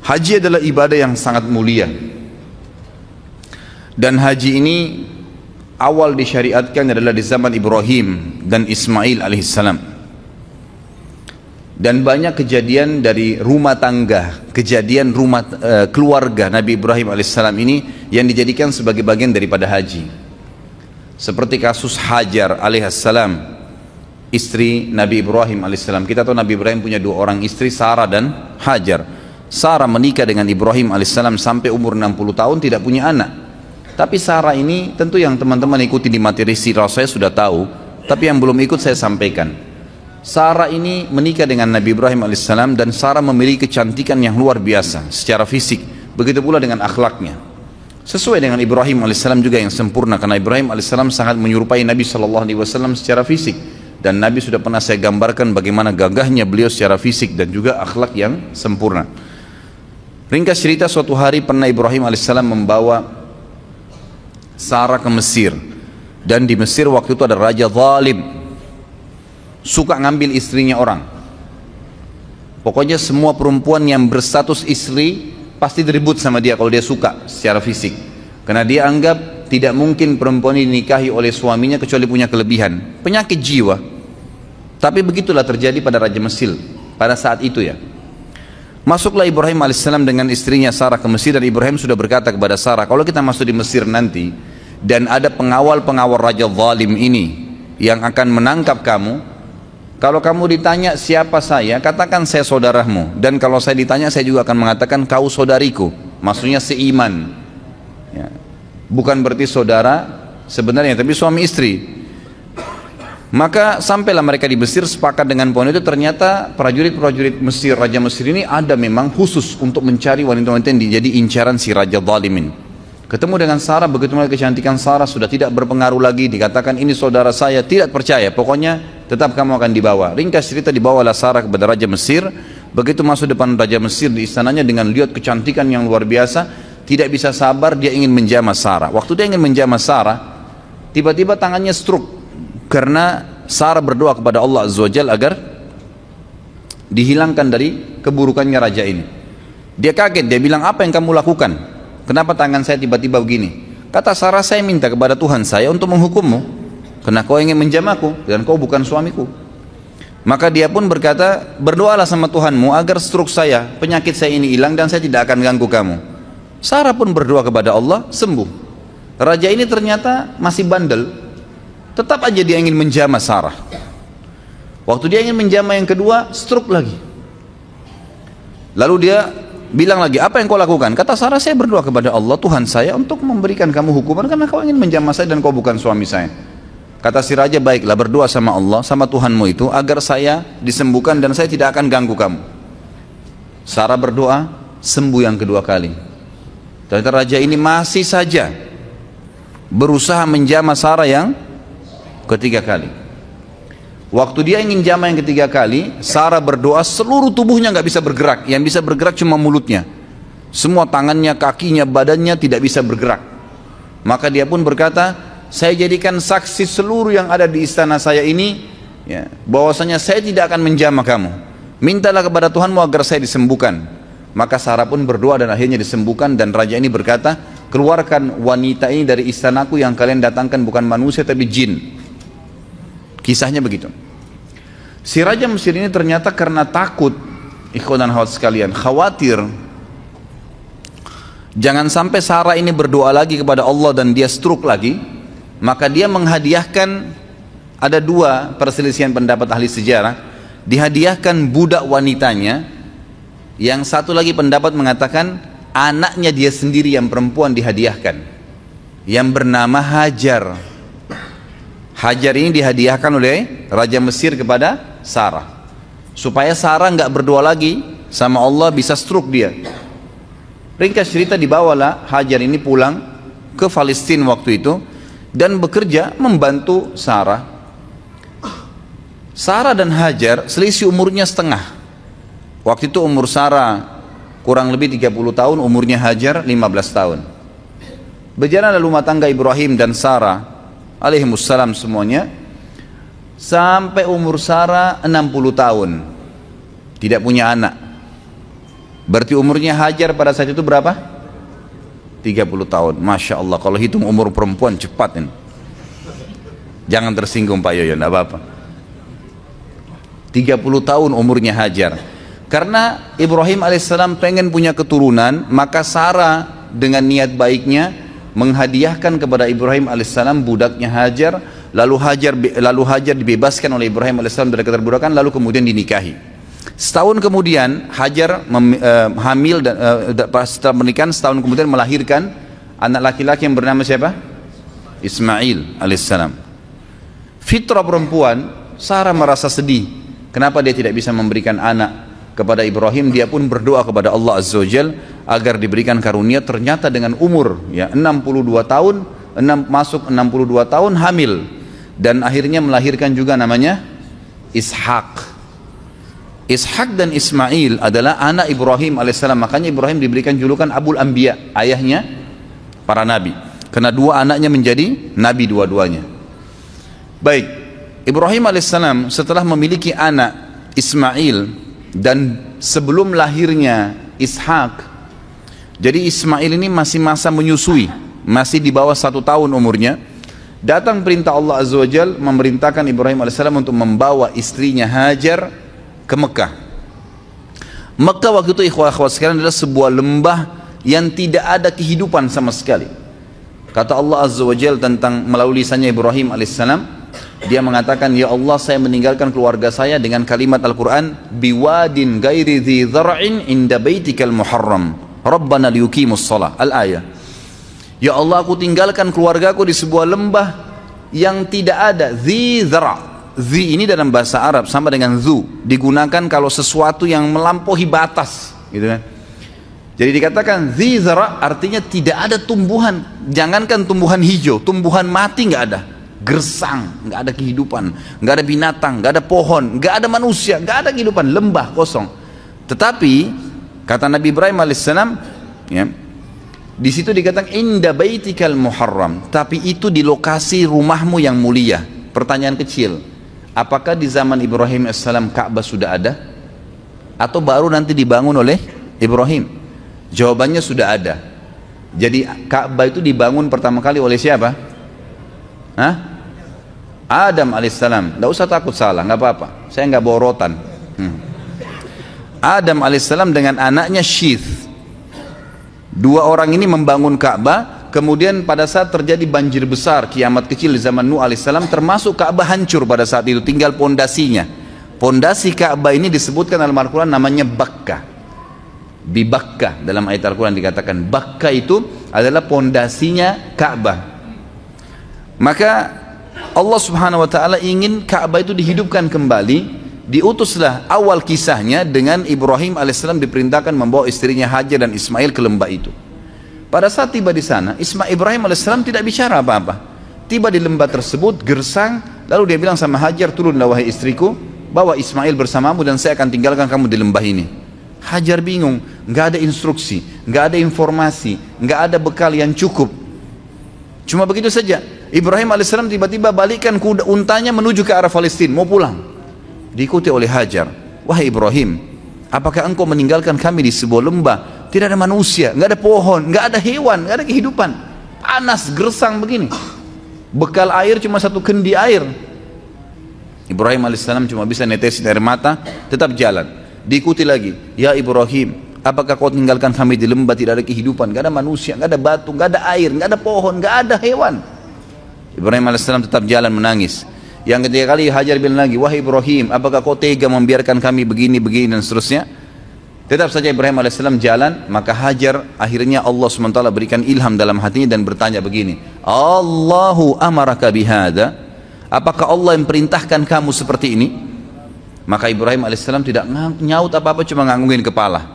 Haji adalah ibadah yang sangat mulia. Dan haji ini awal disyariatkan adalah di zaman Ibrahim dan Ismail alaihissalam. Dan banyak kejadian dari rumah tangga, kejadian keluarga Nabi Ibrahim alaihissalam ini yang dijadikan sebagai bagian daripada haji. Seperti kasus Hajar alaihissalam, istri Nabi Ibrahim alaihissalam. Kita tahu Nabi Ibrahim punya dua orang istri, Sarah dan Hajar. Sarah menikah dengan Ibrahim alaihissalam sampai umur 60 tahun tidak punya anak. Tapi Sarah ini tentu yang teman-teman ikuti di materi sirah saya sudah tahu, tapi yang belum ikut saya sampaikan. Sarah ini menikah dengan Nabi Ibrahim alaihissalam dan Sarah memiliki kecantikan yang luar biasa secara fisik, begitu pula dengan akhlaknya. Sesuai dengan Ibrahim alaihissalam juga yang sempurna, karena Ibrahim alaihissalam sangat menyerupai Nabi SAW secara fisik, dan Nabi sudah pernah saya gambarkan bagaimana gagahnya beliau secara fisik dan juga akhlak yang sempurna. Ringkas cerita, suatu hari pernah Ibrahim alaihissalam membawa Sarah ke Mesir, dan di Mesir waktu itu ada raja zalim, suka ngambil istrinya orang. Pokoknya semua perempuan yang berstatus istri pasti diribut sama dia kalau dia suka secara fisik, karena dia anggap tidak mungkin perempuan ini dinikahi oleh suaminya kecuali punya kelebihan, penyakit jiwa. Tapi begitulah terjadi pada Raja Mesir pada saat itu ya. Masuklah Ibrahim alaihissalam dengan istrinya Sarah ke Mesir, dan Ibrahim sudah berkata kepada Sarah, kalau kita masuk di Mesir nanti dan ada pengawal-pengawal raja zalim ini yang akan menangkap kamu, kalau kamu ditanya siapa saya, katakan saya saudaramu, dan kalau saya ditanya saya juga akan mengatakan kau saudariku, maksudnya seiman ya. Bukan berarti saudara sebenarnya, tapi suami istri. Maka sampailah mereka di Mesir, sepakat dengan poin itu. Ternyata prajurit-prajurit Mesir, Raja Mesir ini ada memang khusus untuk mencari wanita-wanita yang jadi incaran si Raja Zalimin. Ketemu dengan Sarah, begitu melihat kecantikan Sarah sudah tidak berpengaruh lagi, dikatakan ini saudara saya, tidak percaya, pokoknya tetap kamu akan dibawa. Ringkas cerita, dibawalah Sarah kepada Raja Mesir. Begitu masuk depan Raja Mesir di istananya dengan lihat kecantikan yang luar biasa, tidak bisa sabar, dia ingin menjamah Sarah. Waktu dia ingin menjamah Sarah, tiba-tiba tangannya stroke, karena Sarah berdoa kepada Allah Azza wa Jalla agar dihilangkan dari keburukannya raja ini. Dia kaget, dia bilang, apa yang kamu lakukan? Kenapa tangan saya tiba-tiba begini? Kata Sarah, saya minta kepada Tuhan saya untuk menghukummu, karena kau ingin menjamahku dan kau bukan suamiku. Maka dia pun berkata, berdoalah sama Tuhanmu agar stroke saya, penyakit saya ini hilang dan saya tidak akan ganggu kamu. Sarah pun berdoa kepada Allah, sembuh. Raja ini ternyata masih bandel, tetap aja dia ingin menjamah Sarah. Waktu dia ingin menjamah yang kedua, stroke lagi. Lalu dia bilang lagi, apa yang kau lakukan? Kata Sarah, saya berdoa kepada Allah Tuhan saya untuk memberikan kamu hukuman karena kau ingin menjamah saya dan kau bukan suami saya. Kata si raja, baiklah, berdoa sama Allah, sama Tuhanmu itu agar saya disembuhkan dan saya tidak akan ganggu kamu. Sarah berdoa, sembuh yang kedua kali. Ternyata raja ini masih saja berusaha menjamah Sarah yang ketiga kali. Waktu dia ingin jamah yang ketiga kali, Sarah berdoa, seluruh tubuhnya nggak bisa bergerak, yang bisa bergerak cuma mulutnya. Semua tangannya, kakinya, badannya tidak bisa bergerak. Maka dia pun berkata, saya jadikan saksi seluruh yang ada di istana saya ini ya, bahwasanya saya tidak akan menjamah kamu. Mintalah kepada Tuhanmu agar saya disembuhkan. Maka Sarah pun berdoa dan akhirnya disembuhkan, dan raja ini berkata, keluarkan wanita ini dari istanaku, yang kalian datangkan bukan manusia tapi jin. Kisahnya begitu. Si Raja Mesir ini ternyata karena takut, ikhwan dan akhwat sekalian, khawatir jangan sampai Sarah ini berdoa lagi kepada Allah dan dia stroke lagi, maka dia menghadiahkan, ada dua perselisihan pendapat ahli sejarah, dihadiahkan budak wanitanya, yang satu lagi pendapat mengatakan anaknya dia sendiri yang perempuan dihadiahkan, yang bernama Hajar. Hajar ini dihadiahkan oleh Raja Mesir kepada Sarah, supaya Sarah nggak berdoa lagi sama Allah, bisa stroke dia. Ringkas cerita, dibawalah Hajar ini pulang ke Palestina waktu itu dan bekerja membantu Sarah. Sarah dan Hajar selisih umurnya setengah. Waktu itu umur Sarah kurang lebih 30 tahun, umurnya Hajar 15 tahun. Berjalan rumah tangga Ibrahim dan Sarah alaihimussalam semuanya sampai umur Sarah 60 tahun, tidak punya anak. Berarti umurnya Hajar pada saat itu berapa? 30 tahun. Masya Allah, kalau hitung umur perempuan cepat ini. Jangan tersinggung Pak Yoyo, enggak apa-apa. 30 tahun umurnya Hajar. Karena Ibrahim alaihissalam pengen punya keturunan, maka Sarah dengan niat baiknya menghadiahkan kepada Ibrahim alaihissalam budaknya Hajar, lalu Hajar dibebaskan oleh Ibrahim alaihissalam dari keterbudakan, lalu kemudian dinikahi. Setahun kemudian Hajar hamil dan setelah menikah, setahun kemudian melahirkan anak laki-laki yang bernama siapa? Ismail alaihissalam. Fitrah perempuan, Sarah merasa sedih. Kenapa dia tidak bisa memberikan anak kepada Ibrahim? Dia pun berdoa kepada Allah Azza wa Jal agar diberikan karunia. Ternyata dengan umur 62 tahun, masuk 62 tahun hamil, dan akhirnya melahirkan juga namanya Ishak. Ishak dan Ismail adalah anak Ibrahim alaihissalam. Makanya Ibrahim diberikan julukan Abul Anbiya, ayahnya para nabi, karena dua anaknya menjadi nabi dua-duanya. Baik, Ibrahim alaihissalam setelah memiliki anak Ismail dan sebelum lahirnya Ishak, jadi Ismail ini masih masa menyusui, masih di bawah 1 tahun umurnya. Datang perintah Allah Azza wa Jal memerintahkan Ibrahim alaihissalam untuk membawa istrinya Hajar ke Mekah. Mekah waktu itu ikhwah-ikhwah sekalian adalah sebuah lembah yang tidak ada kehidupan sama sekali. Kata Allah Azza wa Jal tentang melalui lisannya Ibrahim alaihissalam, dia mengatakan, ya Allah, saya meninggalkan keluarga saya dengan kalimat Al-Quran, biwadin gairi dhi dhar'in inda baitikal muharram rabbana liyuqimus shalah, al-ayah. Ya Allah, aku tinggalkan keluargaku di sebuah lembah yang tidak ada dhi dhar'. Dhi ini dalam bahasa Arab sama dengan zu, digunakan kalau sesuatu yang melampaui batas, gitu kan. Jadi dikatakan dhi dhar' artinya tidak ada tumbuhan, jangankan tumbuhan hijau, tumbuhan mati nggak ada, gersang, nggak ada kehidupan, nggak ada binatang, nggak ada pohon, nggak ada manusia, nggak ada kehidupan, lembah kosong. Tetapi kata Nabi Ibrahim alaihissalam, ya, di situ dikatakan inda baitikal muharram, tapi itu di lokasi rumahmu yang mulia. Pertanyaan kecil, apakah di zaman Ibrahim alaihissalam Ka'bah sudah ada atau baru nanti dibangun oleh Ibrahim? Jawabannya sudah ada. Jadi Ka'bah itu dibangun pertama kali oleh siapa? Adam alaihissalam. Tidak usah takut salah, nggak apa-apa, saya nggak bawa rotan. Adam alaihissalam dengan anaknya Syith. Dua orang ini membangun Ka'bah. Kemudian pada saat terjadi banjir besar, kiamat kecil di zaman Nuh alaihissalam, termasuk Ka'bah hancur pada saat itu, tinggal pondasinya. Pondasi Ka'bah ini disebutkan dalam Al-Quran namanya Bakkah. Bibakkah dalam ayat Al-Quran dikatakan Bakkah itu adalah pondasinya Ka'bah. Maka Allah subhanahu wa ta'ala ingin Ka'bah itu dihidupkan kembali. Diutuslah awal kisahnya dengan Ibrahim alaihissalam diperintahkan membawa istrinya Hajar dan Ismail ke lembah itu. Pada saat tiba di sana, Ibrahim alaihissalam tidak bicara apa-apa. Tiba di lembah tersebut, gersang, lalu dia bilang sama Hajar, turunlah wahai istriku, bawa Ismail bersamamu dan saya akan tinggalkan kamu di lembah ini. Hajar bingung, nggak ada instruksi, nggak ada informasi, nggak ada bekal yang cukup. Cuma begitu saja. Ibrahim alaihissalam tiba-tiba balikkan kuda untanya menuju ke arah Palestina, mau pulang. Diikuti oleh Hajar, wahai Ibrahim, apakah engkau meninggalkan kami di sebuah lembah, tidak ada manusia, nggak ada pohon, nggak ada hewan, nggak ada kehidupan, panas, gersang begini, bekal air cuma 1 kendi air. Ibrahim alaihissalam cuma bisa netesin air mata, tetap jalan. Diikuti lagi, ya Ibrahim, apakah kau tinggalkan kami di lembah, tidak ada kehidupan, nggak ada manusia, nggak ada batu, nggak ada air, nggak ada pohon, nggak ada hewan. Ibrahim alaihissalam tetap jalan menangis. Yang ketiga kali Hajar bilang lagi, wahai Ibrahim, apakah kau tega membiarkan kami begini dan seterusnya. Tetap saja Ibrahim alaihissalam jalan. Maka Hajar akhirnya Allah SWT berikan ilham dalam hatinya dan bertanya begini, Allahu amaraka bihada, apakah Allah yang perintahkan kamu seperti ini? Maka Ibrahim alaihissalam tidak nyaut apa-apa, cuma nganggungin kepala.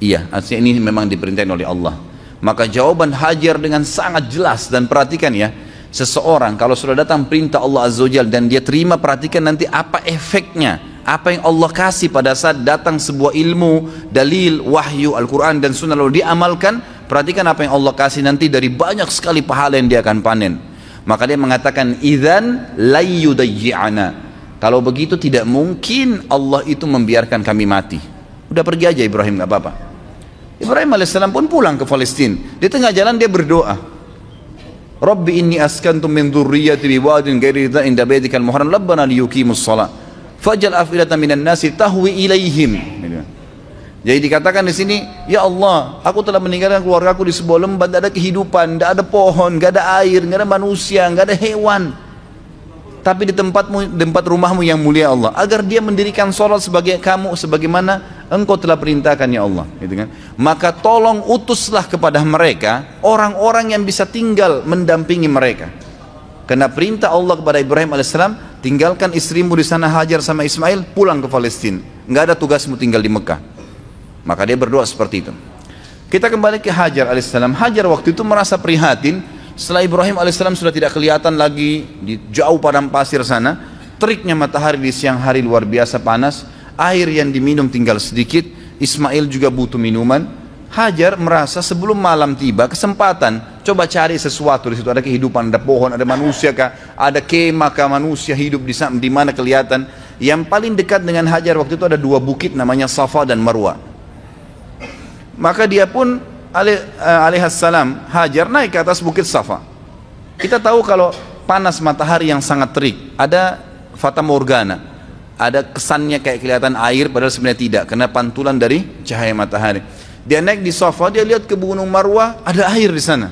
Iya, artinya ini memang diperintahkan oleh Allah. Maka jawaban Hajar dengan sangat jelas. Dan perhatikan ya, seseorang kalau sudah datang perintah Allah Azza wa Jalla dan dia terima, perhatikan nanti apa efeknya, apa yang Allah kasih pada saat datang sebuah ilmu, dalil, wahyu, Al-Quran dan Sunnah lalu diamalkan. Perhatikan apa yang Allah kasih nanti, dari banyak sekali pahala yang dia akan panen. Maka dia mengatakan, idzan la yudayyi'ana, kalau begitu tidak mungkin Allah itu membiarkan kami mati. Udah pergi aja Ibrahim, nggak apa-apa. Ibrahim alaihissalam pun pulang ke Palestina. Di tengah jalan dia berdoa, Rabbi inni askantu min dzurriyyati biwadin ghairi dzin inda baitikal muharram rabbana liyuqimus shalah faj'al af'idatan minan nasi tahwi ilaihim. Jadi dikatakan di sini, ya Allah, aku telah meninggalkan keluargaku di sebuah lembah, tidak ada kehidupan, tidak ada pohon, tidak ada air, tidak ada manusia, tidak ada hewan. Tapi di tempat rumahmu yang mulia Allah, agar dia mendirikan sholat sebagai kamu, sebagaimana engkau telah perintahkan ya Allah, gitu kan? Maka tolong utuslah kepada mereka orang-orang yang bisa tinggal mendampingi mereka. Karena perintah Allah kepada Ibrahim alaihissalam, tinggalkan istrimu di sana Hajar sama Ismail, pulang ke Palestina, nggak ada tugasmu tinggal di Mekah. Maka dia berdoa seperti itu. Kita kembali ke Hajar alaihissalam. Hajar waktu itu merasa prihatin setelah Ibrahim alaihissalam sudah tidak kelihatan lagi di jauh padang pasir sana. Teriknya matahari di siang hari luar biasa panas, air yang diminum tinggal sedikit. Ismail juga butuh minuman. Hajar merasa sebelum malam tiba kesempatan coba cari sesuatu di situ, ada kehidupan, ada pohon, ada manusia kah, ada kemah kah, manusia hidup di mana kelihatan. Yang paling dekat dengan Hajar waktu itu ada dua bukit namanya Safa dan Marwa. Maka dia pun alaihissalam Hajar naik ke atas bukit Safa. Kita tahu kalau panas matahari yang sangat terik, ada fata morgana, ada kesannya kayak kelihatan air, padahal sebenarnya tidak, karena pantulan dari cahaya matahari. Dia naik di Safa, dia lihat ke gunung Marwah, ada air di sana.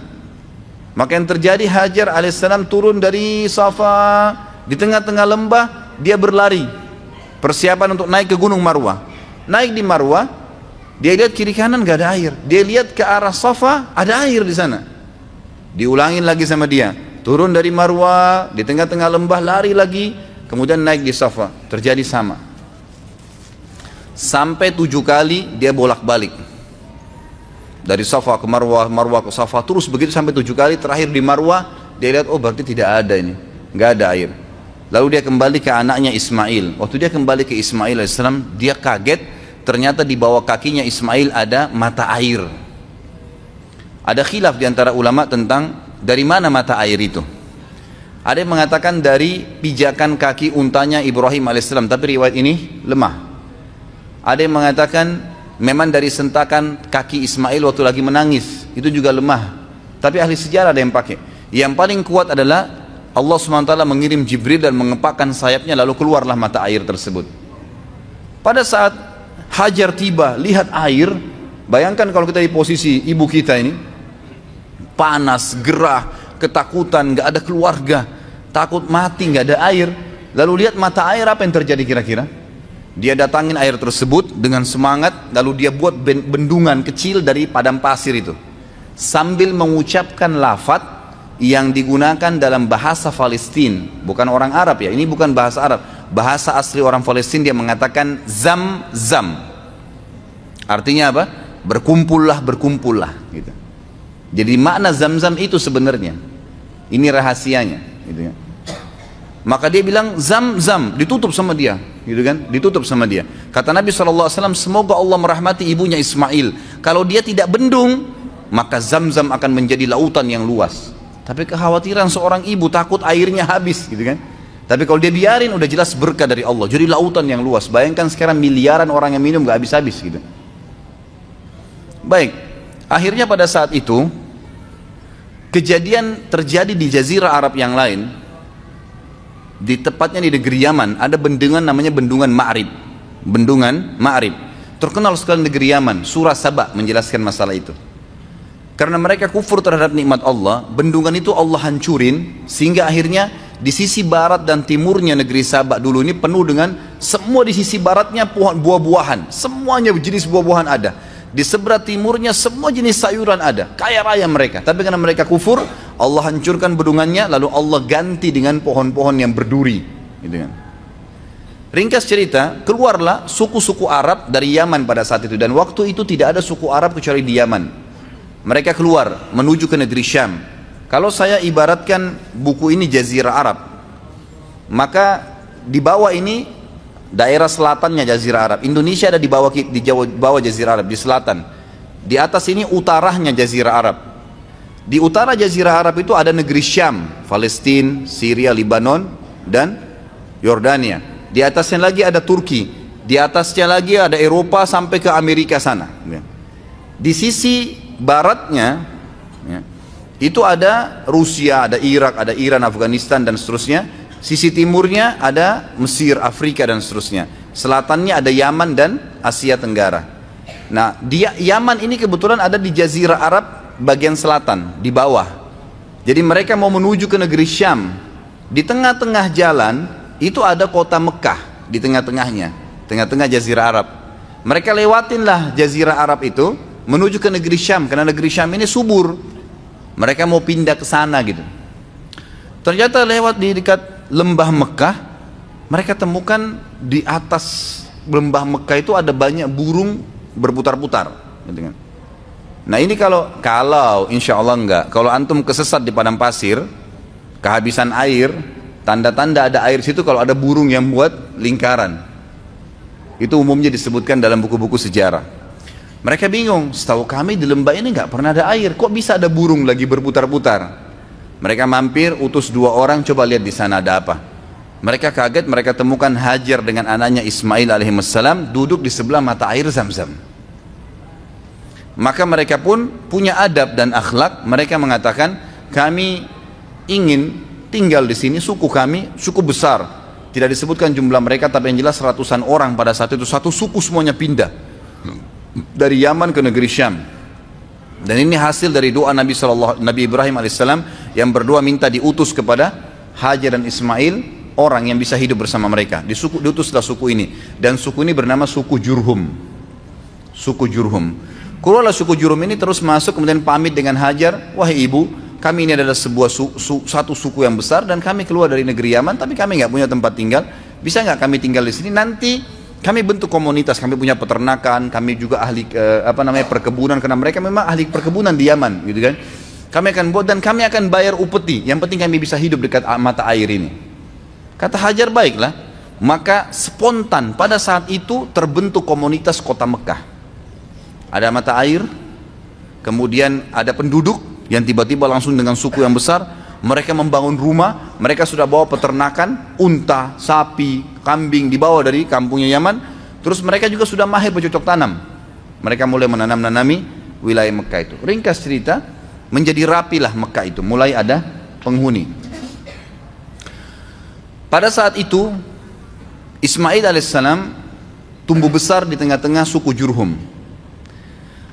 Maka yang terjadi, Hajar alaihissalam turun dari Safa, di tengah-tengah lembah dia berlari, persiapan untuk naik ke gunung Marwah. Naik di Marwah, dia lihat kiri kanan gak ada air. Dia lihat ke arah Safa, ada air di sana. Diulangin lagi sama dia. Turun dari Marwah, di tengah-tengah lembah lari lagi, kemudian naik di Safa. Terjadi sama. Sampai 7 kali dia bolak-balik. Dari Safa ke Marwah, Marwah ke Safa, terus begitu sampai 7 kali. Terakhir di Marwah, dia lihat, oh berarti tidak ada ini, gak ada air. Lalu dia kembali ke anaknya Ismail. Waktu dia kembali ke Ismail alaihissalam, dia kaget. Ternyata di bawah kakinya Ismail ada mata air. Ada khilaf di antara ulama tentang dari mana mata air itu. Ada yang mengatakan dari pijakan kaki untanya Ibrahim alaihissalam, tapi riwayat ini lemah. Ada yang mengatakan memang dari sentakan kaki Ismail waktu lagi menangis, itu juga lemah. Tapi ahli sejarah ada yang pakai. Yang paling kuat adalah Allah SWT mengirim Jibril dan mengepakkan sayapnya, lalu keluarlah mata air tersebut. Pada saat Hajar tiba, lihat air. Bayangkan kalau kita di posisi ibu kita ini, panas, gerah, ketakutan, gak ada keluarga, takut mati, gak ada air. Lalu lihat mata air, apa yang terjadi kira-kira? Dia datangin air tersebut dengan semangat, lalu dia buat bendungan kecil dari padang pasir itu, sambil mengucapkan lafaz yang digunakan dalam bahasa Palestina, bukan orang Arab ya, ini bukan bahasa Arab. Bahasa asli orang Palestina, dia mengatakan zam-zam. Artinya apa? Berkumpullah, berkumpullah gitu. Jadi makna zam-zam itu sebenarnya, ini rahasianya gitu kan. Maka dia bilang zam-zam, ditutup sama dia gitu kan, ditutup sama dia. Kata Nabi SAW, semoga Allah merahmati ibunya Ismail. Kalau dia tidak bendung, maka zam-zam akan menjadi lautan yang luas. Tapi kekhawatiran seorang ibu, takut airnya habis gitu kan. Tapi kalau dia biarin, udah jelas berkah dari Allah, jadi lautan yang luas. Bayangkan sekarang miliaran orang yang minum gak habis-habis gitu. Baik, akhirnya pada saat itu kejadian terjadi di jazirah Arab yang lain. Di tepatnya di negeri Yaman, ada bendungan namanya Bendungan Ma'rib. Bendungan Ma'rib terkenal sekali negeri Yaman. Surah Saba menjelaskan masalah itu. Karena mereka kufur terhadap nikmat Allah, bendungan itu Allah hancurin, sehingga akhirnya di sisi barat dan timurnya negeri Sabak dulu ini penuh dengan, semua di sisi baratnya pohon buah-buahan, semuanya jenis buah-buahan ada. Di sebelah timurnya semua jenis sayuran ada, kaya raya mereka. Tapi karena mereka kufur, Allah hancurkan bendungannya, lalu Allah ganti dengan pohon-pohon yang berduri gitu kan. Ringkas cerita, keluarlah suku-suku Arab dari Yaman pada saat itu. Dan waktu itu tidak ada suku Arab kecuali di Yaman. Mereka keluar menuju ke negeri Syam. Kalau saya ibaratkan buku ini Jazirah Arab, maka di bawah ini daerah selatannya Jazirah Arab. Indonesia ada di bawah Jazirah Arab, di selatan. Di atas ini utaranya Jazirah Arab. Di utara Jazirah Arab itu ada negeri Syam, Palestina, Syria, Lebanon, dan Yordania. Di atasnya lagi ada Turki. Di atasnya lagi ada Eropa sampai ke Amerika sana. Di sisi baratnya, ya, itu ada Rusia, ada Irak, ada Iran, Afghanistan dan seterusnya. Sisi timurnya ada Mesir, Afrika dan seterusnya. Selatannya ada Yaman dan Asia Tenggara. Nah, Yaman ini kebetulan ada di Jazirah Arab bagian selatan, di bawah. Jadi mereka mau menuju ke negeri Syam. Di tengah-tengah jalan itu ada kota Mekah di tengah-tengahnya, tengah-tengah Jazirah Arab. Mereka lewatinlah Jazirah Arab itu menuju ke negeri Syam, karena negeri Syam ini subur. Mereka mau pindah ke sana gitu. Ternyata lewat di dekat lembah Mekah, mereka temukan di atas lembah Mekah itu ada banyak burung berputar-putar gitu kan. Nah ini kalau insya Allah enggak, kalau antum kesesat di padang pasir, kehabisan air, tanda-tanda ada air situ kalau ada burung yang buat lingkaran. Itu umumnya disebutkan dalam buku-buku sejarah. Mereka bingung, setahu kami di lembah ini nggak pernah ada air, kok bisa ada burung lagi berputar-putar? Mereka mampir, utus 2 orang, coba lihat di sana ada apa. Mereka kaget, mereka temukan Hajar dengan anaknya Ismail alaihissalam duduk di sebelah mata air Zam-Zam. Maka mereka pun punya adab dan akhlak. Mereka mengatakan, kami ingin tinggal di sini, suku kami suku besar. Tidak disebutkan jumlah mereka, tapi yang jelas ratusan orang pada saat itu, satu suku semuanya pindah dari Yaman ke negeri Syam. Dan ini hasil dari doa Nabi Ibrahim alaihissalam yang berdoa minta diutus kepada Hajar dan Ismail orang yang bisa hidup bersama mereka. Diutuslah suku ini, dan suku ini bernama suku Jurhum. Suku Jurhum. Keluarlah suku Jurhum ini terus masuk, kemudian pamit dengan Hajar, wahai ibu, kami ini adalah satu suku yang besar dan kami keluar dari negeri Yaman, tapi kami nggak punya tempat tinggal. Bisa nggak kami tinggal di sini? Nanti kami bentuk komunitas, kami punya peternakan, kami juga ahli perkebunan, karena mereka memang ahli perkebunan di Yaman, gitu kan. Kami akan buat dan kami akan bayar upeti. Yang penting kami bisa hidup dekat mata air ini. Kata Hajar, baiklah. Maka spontan pada saat itu terbentuk komunitas kota Mekah. Ada mata air, kemudian ada penduduk yang tiba-tiba langsung dengan suku yang besar. Mereka membangun rumah, mereka sudah bawa peternakan, unta, sapi, kambing dibawa dari kampungnya Yaman. Terus mereka juga sudah mahir bercocok tanam. Mereka mulai menanam-nanami wilayah Mekah itu. Ringkas cerita, menjadi rapilah Mekah itu, mulai ada penghuni. Pada saat itu Ismail alaihissalam tumbuh besar di tengah-tengah suku Jurhum.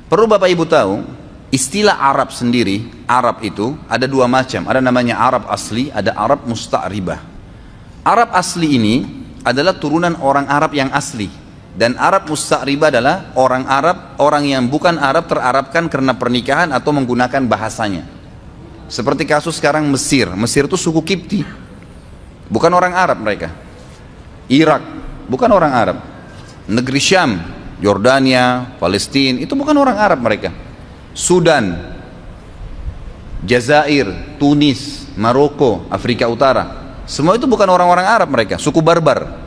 Perlu Bapak Ibu tahu, istilah Arab sendiri, Arab itu ada 2 macam. Ada namanya Arab asli, ada Arab musta'ribah. Arab asli ini adalah turunan orang Arab yang asli. Dan Arab musta'ribah adalah orang Arab, orang yang bukan Arab terarabkan karena pernikahan atau menggunakan bahasanya. Seperti kasus sekarang Mesir. Mesir itu suku Kipti. Bukan orang Arab mereka. Irak, bukan orang Arab. Negeri Syam, Yordania, Palestina, itu bukan orang Arab mereka. Sudan, Jazair, Tunis, Maroko, Afrika Utara, semua itu bukan orang-orang Arab mereka, suku barbar.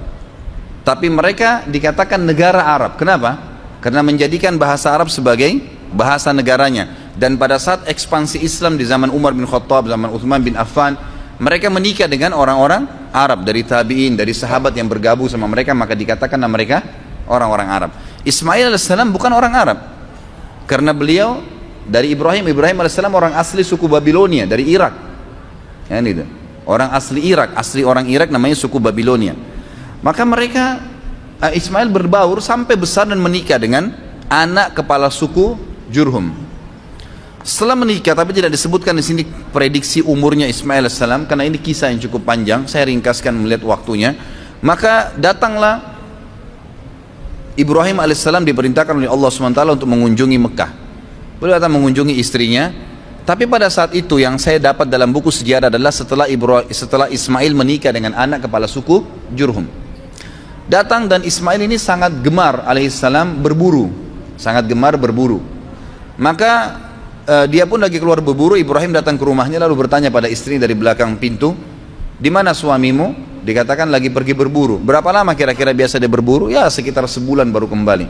Tapi mereka dikatakan negara Arab. Kenapa? Karena menjadikan bahasa Arab sebagai bahasa negaranya. Dan pada saat ekspansi Islam di zaman Umar bin Khattab, zaman Uthman bin Affan, mereka menikah dengan orang-orang Arab, dari tabi'in, dari sahabat yang bergabung sama mereka, maka dikatakan mereka orang-orang Arab. Ismail alaihissalam bukan orang Arab, karena beliau dari Ibrahim alaihissalam orang asli suku Babilonia, dari Irak. Ya, gitu. Orang asli Irak, asli orang Irak namanya suku Babilonia. Maka mereka, Ismail berbaur sampai besar dan menikah dengan anak kepala suku Jurhum. Setelah menikah, tapi tidak disebutkan di sini prediksi umurnya Ismail alaihissalam, karena ini kisah yang cukup panjang, saya ringkaskan melihat waktunya. Maka datanglah Ibrahim alaihissalam, diperintahkan oleh Allah SWT untuk mengunjungi Mekah. Beliau datang mengunjungi istrinya. Tapi pada saat itu yang saya dapat dalam buku sejarah adalah setelah Ismail menikah dengan anak kepala suku Jurhum. Datang, dan Ismail ini sangat gemar alaihissalam berburu, sangat gemar berburu. Maka dia pun lagi keluar berburu. Ibrahim datang ke rumahnya lalu bertanya pada istrinya dari belakang pintu, di mana suamimu? Dikatakan lagi pergi berburu. Berapa lama kira-kira biasa dia berburu? Ya sekitar sebulan baru kembali.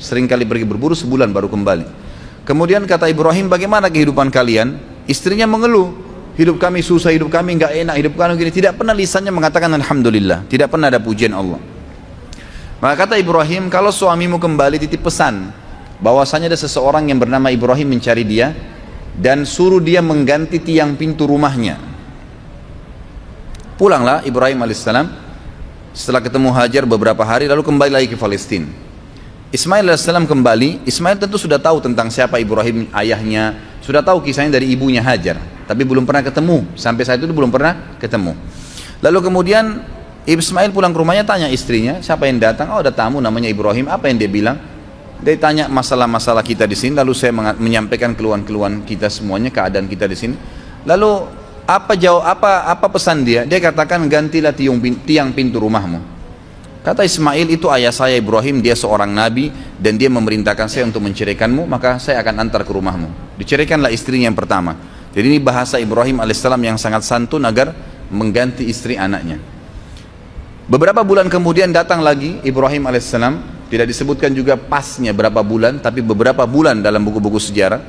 Sering kali pergi berburu, sebulan baru kembali. Kemudian kata Ibrahim, bagaimana kehidupan kalian? Istrinya mengeluh, hidup kami susah, hidup kami nggak enak, hidup kami gini. Tidak pernah lisannya mengatakan alhamdulillah, tidak pernah ada pujian Allah. Maka kata Ibrahim, kalau suamimu kembali titip pesan, bahwasanya ada seseorang yang bernama Ibrahim mencari dia dan suruh dia mengganti tiang pintu rumahnya. Pulanglah Ibrahim alaihissalam setelah ketemu Hajar beberapa hari, lalu kembali lagi ke Palestina. Ismail alaihissalam kembali. Ismail tentu sudah tahu tentang siapa Ibrahim ayahnya, sudah tahu kisahnya dari ibunya Hajar, tapi belum pernah ketemu. Sampai saat itu belum pernah ketemu. Lalu kemudian Ismail pulang ke rumahnya, tanya istrinya, siapa yang datang? Oh, ada tamu namanya Ibrahim. Apa yang dia bilang? Dia tanya masalah-masalah kita di sini, lalu saya menyampaikan keluhan-keluhan kita semuanya, keadaan kita di sini. Lalu apa pesan dia? Dia katakan, gantilah tiang pintu rumahmu. Kata Ismail, itu ayah saya Ibrahim, dia seorang nabi dan dia memerintahkan saya untuk menceraikanmu, maka saya akan antar ke rumahmu. Diceraikanlah istrinya yang pertama. Jadi ini bahasa Ibrahim alaihissalam yang sangat santun agar mengganti istri anaknya. Beberapa bulan kemudian datang lagi Ibrahim alaihissalam, tidak disebutkan juga pasnya berapa bulan, tapi beberapa bulan dalam buku-buku sejarah.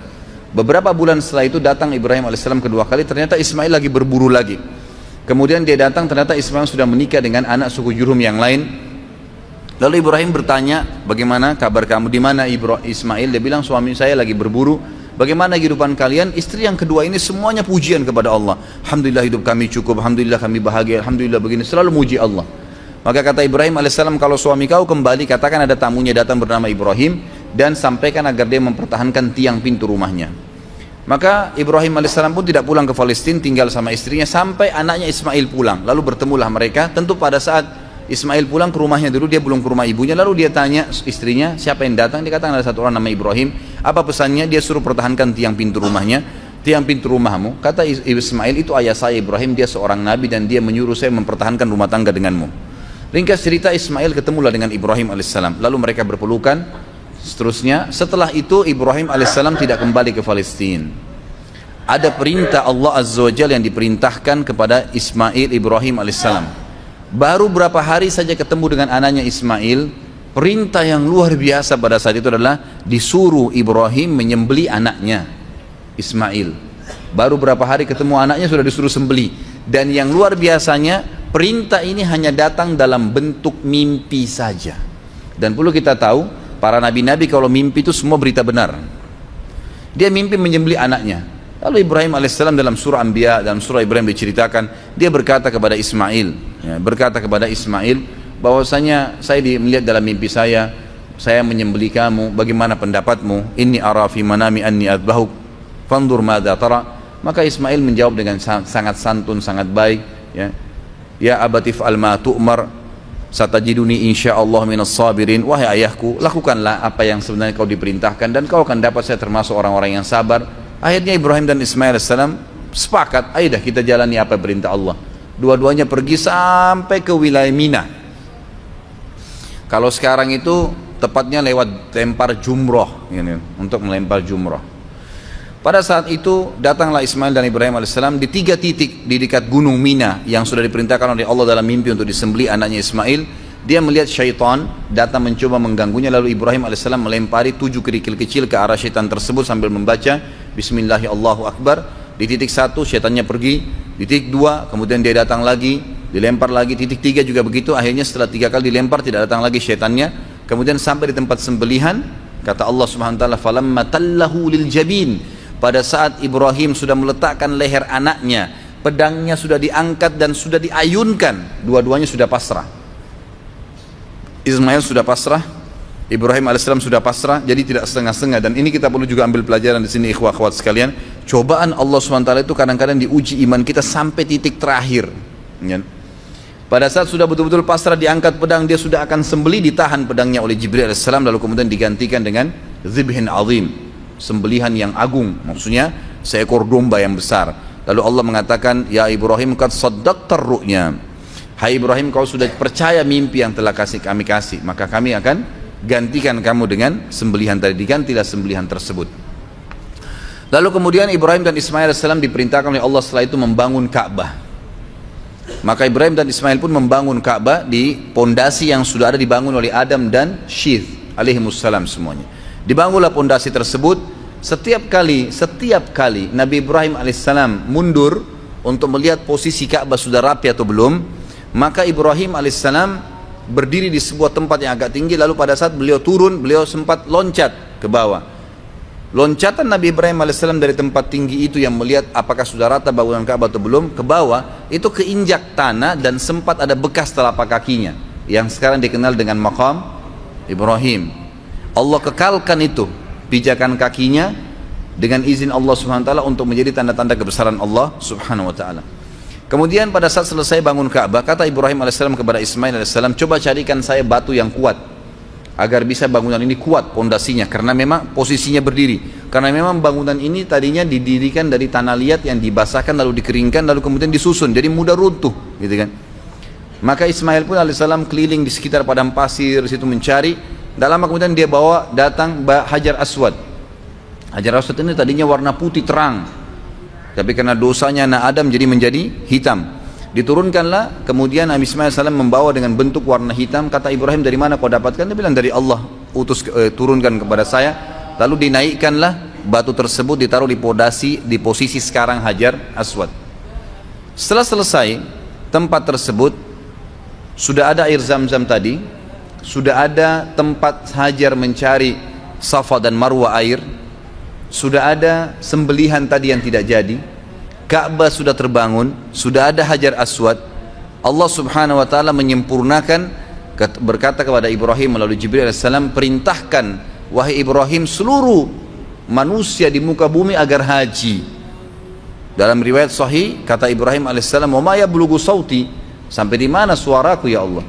Beberapa bulan setelah itu datang Ibrahim alaihissalam kedua kali, ternyata Ismail lagi berburu lagi. Kemudian dia datang, ternyata Ismail sudah menikah dengan anak suku Jurhum yang lain. Lalu Ibrahim bertanya, bagaimana kabar kamu, di mana Ismail? Dia bilang, suami saya lagi berburu. Bagaimana kehidupan kalian? Istri yang kedua ini semuanya pujian kepada Allah. Alhamdulillah hidup kami cukup, alhamdulillah kami bahagia, alhamdulillah begini, selalu muji Allah. Maka kata Ibrahim alaihissalam, kalau suami kau kembali, katakan ada tamunya datang bernama Ibrahim, dan sampaikan agar dia mempertahankan tiang pintu rumahnya. Maka Ibrahim alaihissalam pun tidak pulang ke Palestina, tinggal sama istrinya sampai anaknya Ismail pulang. Lalu bertemulah mereka. Tentu pada saat Ismail pulang ke rumahnya dulu, dia belum ke rumah ibunya. Lalu dia tanya istrinya, siapa yang datang? Dia katakan ada satu orang nama Ibrahim. Apa pesannya? Dia suruh pertahankan tiang pintu rumahnya. Tiang pintu rumahmu. Kata Ismail, itu ayah saya Ibrahim, dia seorang nabi dan dia menyuruh saya mempertahankan rumah tangga denganmu. Ringkas cerita, Ismail ketemulah dengan Ibrahim alaihissalam. Lalu mereka berpelukan. Seterusnya, setelah itu Ibrahim alaihissalam tidak kembali ke Palestina. Ada perintah Allah azza wa jalla yang diperintahkan kepada Ismail Ibrahim alaihissalam. Baru berapa hari saja ketemu dengan anaknya Ismail, perintah yang luar biasa pada saat itu adalah disuruh Ibrahim menyembelih anaknya Ismail. Baru berapa hari ketemu anaknya sudah disuruh sembelih. Dan yang luar biasanya, perintah ini hanya datang dalam bentuk mimpi saja. Dan perlu kita tahu, para nabi-nabi kalau mimpi itu semua berita benar. Dia mimpi menyembelih anaknya. Lalu Ibrahim alaihissalam dalam surah Anbiya, dalam surah Ibrahim diceritakan, dia berkata kepada Ismail, bahwasanya saya melihat dalam mimpi saya menyembelih kamu, bagaimana pendapatmu? Inni ara fi manami anni adbahuk, fandur madza tara. Maka Ismail menjawab dengan sangat santun, sangat baik, ya abatif alma tu'mar satajiduni insyaallah minas sabirin. Wahai ayahku, lakukanlah apa yang sebenarnya kau diperintahkan dan kau akan dapat saya termasuk orang-orang yang sabar. Akhirnya Ibrahim dan Ismail AS sepakat, ayo dah kita jalani apa perintah Allah. Dua-duanya pergi sampai ke wilayah Mina. Kalau sekarang itu tepatnya lewat lempar jumroh, untuk melempar jumroh. Pada saat itu datanglah Ismail dan Ibrahim AS di 3 titik di dekat gunung Mina yang sudah diperintahkan oleh Allah dalam mimpi untuk disembelih anaknya Ismail. Dia melihat syaitan datang mencoba mengganggunya, lalu Ibrahim AS melempari 7 kerikil kecil ke arah syaitan tersebut sambil membaca Bismillahirrahmanirrahim. Di titik 1 syaitannya pergi, di titik 2 kemudian dia datang lagi, dilempar lagi, titik 3 juga begitu. Akhirnya setelah 3 kali dilempar tidak datang lagi syaitannya. Kemudian sampai di tempat sembelihan, kata Allah Subhanahu wa taala, falamma tallahu lil jabin. Pada saat Ibrahim sudah meletakkan leher anaknya, pedangnya sudah diangkat dan sudah diayunkan, dua-duanya sudah pasrah. Ismail sudah pasrah, Ibrahim alaihissalam sudah pasrah, jadi tidak setengah-setengah. Dan ini kita perlu juga ambil pelajaran di sini, ikhwah akhwat sekalian. Cobaan Allah SWT itu kadang-kadang diuji iman kita sampai titik terakhir. Pada saat sudah betul-betul pasrah, diangkat pedang, dia sudah akan sembelih, ditahan pedangnya oleh Jibril alaihissalam, lalu kemudian digantikan dengan zibhin azim, sembelihan yang agung, maksudnya seekor domba yang besar. Lalu Allah mengatakan, ya Ibrahim qad saddaqtar ru'ya, hai Ibrahim kau sudah percaya mimpi yang telah kami kasih, maka kami akan gantikan kamu dengan sembelihan tadi. Digantilah sembelihan tersebut. Lalu kemudian Ibrahim dan Ismail AS diperintahkan oleh Allah setelah itu membangun Ka'bah. Maka Ibrahim dan Ismail pun membangun Ka'bah di pondasi yang sudah ada dibangun oleh Adam dan Syith alaihimussalam semuanya. Dibangunlah pondasi tersebut. Setiap kali Nabi Ibrahim alaihissalam mundur untuk melihat posisi Ka'bah sudah rapi atau belum, maka Ibrahim alaihissalam berdiri di sebuah tempat yang agak tinggi. Lalu pada saat beliau turun, beliau sempat loncat ke bawah. Loncatan Nabi Ibrahim alaihissalam dari tempat tinggi itu yang melihat apakah sudah rata bangunan Ka'bah atau belum, ke bawah itu keinjak tanah dan sempat ada bekas telapak kakinya yang sekarang dikenal dengan maqam Ibrahim. Allah kekalkan itu pijakan kakinya dengan izin Allah Subhanahu wa taala untuk menjadi tanda-tanda kebesaran Allah Subhanahu wa taala. Kemudian pada saat selesai bangun Ka'bah, kata Ibrahim alaihissalam kepada Ismail alaihissalam, coba carikan saya batu yang kuat agar bisa bangunan ini kuat pondasinya, karena memang posisinya berdiri, karena memang bangunan ini tadinya didirikan dari tanah liat yang dibasahkan lalu dikeringkan lalu kemudian disusun, jadi mudah runtuh gitu kan. Maka Ismail pun alaihissalam keliling di sekitar padang pasir situ mencari. Tak lama kemudian dia datang Hajar Aswad. Hajar Aswad ini tadinya warna putih terang, tapi karena dosanya anak Adam jadi menjadi hitam. Diturunkanlah, kemudian Nabi Ismail AS membawa dengan bentuk warna hitam. Kata Ibrahim, dari mana kau dapatkan? Dia bilang, dari Allah turunkan kepada saya. Lalu dinaikkanlah batu tersebut, ditaruh di posisi sekarang Hajar Aswad. Setelah selesai tempat tersebut, sudah ada air Zam-Zam tadi, sudah ada tempat Hajar mencari Safa dan Marwa air, sudah ada sembelihan tadi yang tidak jadi, Ka'bah sudah terbangun, sudah ada Hajar Aswad. Allah Subhanahu wa taala menyempurnakan, berkata kepada Ibrahim melalui Jibril alaihissalam, perintahkan wahai Ibrahim seluruh manusia di muka bumi agar haji. Dalam riwayat sahih kata Ibrahim alaihissalam, "Wa ma yablughu sauti?" Sampai di mana suaraku ya Allah?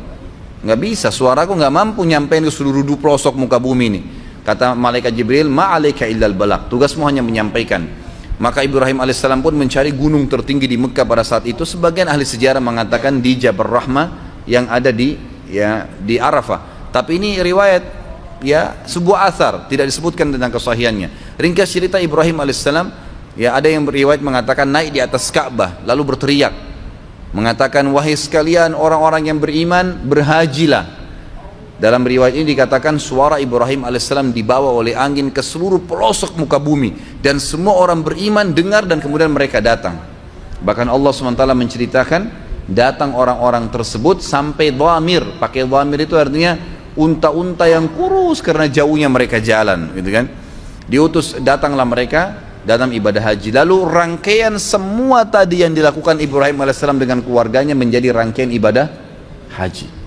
Enggak bisa, suaraku enggak mampu nyampein ke seluruh pelosok muka bumi ini. Kata malaikat Jibril, "Ma 'alaika illal balagh." Tugasmu hanya menyampaikan. Maka Ibrahim alaihissalam pun mencari gunung tertinggi di Mekah pada saat itu. Sebagian ahli sejarah mengatakan di Jabal Rahmah yang ada di Arafah. Tapi ini riwayat, sebuah athar, tidak disebutkan tentang kesahihannya. Ringkas cerita, Ibrahim alaihissalam, ada yang beriwayat mengatakan naik di atas Ka'bah lalu berteriak, mengatakan, wahai sekalian orang-orang yang beriman, berhajilah. Dalam riwayat ini dikatakan suara Ibrahim alaihissalam dibawa oleh angin ke seluruh pelosok muka bumi, dan semua orang beriman dengar dan kemudian mereka datang. Bahkan Allah SWT menceritakan datang orang-orang tersebut sampai dhamir. Pakai dhamir itu artinya unta-unta yang kurus karena jauhnya mereka jalan, gitu kan. Diutus, datanglah mereka dalam ibadah haji. Lalu rangkaian semua tadi yang dilakukan Ibrahim alaihissalam dengan keluarganya menjadi rangkaian ibadah haji.